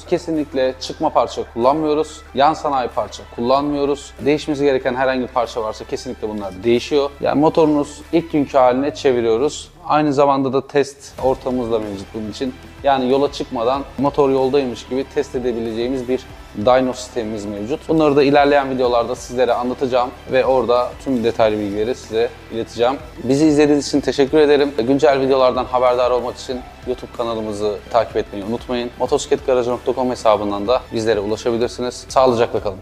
Kesinlikle çıkma parça kullanmıyoruz. Yan sanayi parça kullanmıyoruz. Değişmesi gereken herhangi bir parça varsa kesinlikle bunlar değişiyor. Yani motorunuz ilk günkü haline çeviriyoruz. Aynı zamanda da test ortamımız da mevcut bunun için. Yani yola çıkmadan motor yoldaymış gibi test edebileceğimiz bir dyno sistemimiz mevcut. Bunları da ilerleyen videolarda sizlere anlatacağım ve orada tüm detaylı bilgileri size ileteceğim. Bizi izlediğiniz için teşekkür ederim. Güncel videolardan haberdar olmak için YouTube kanalımızı takip etmeyi unutmayın. motosikletgarajı.com hesabından da bizlere ulaşabilirsiniz. Sağlıcakla kalın.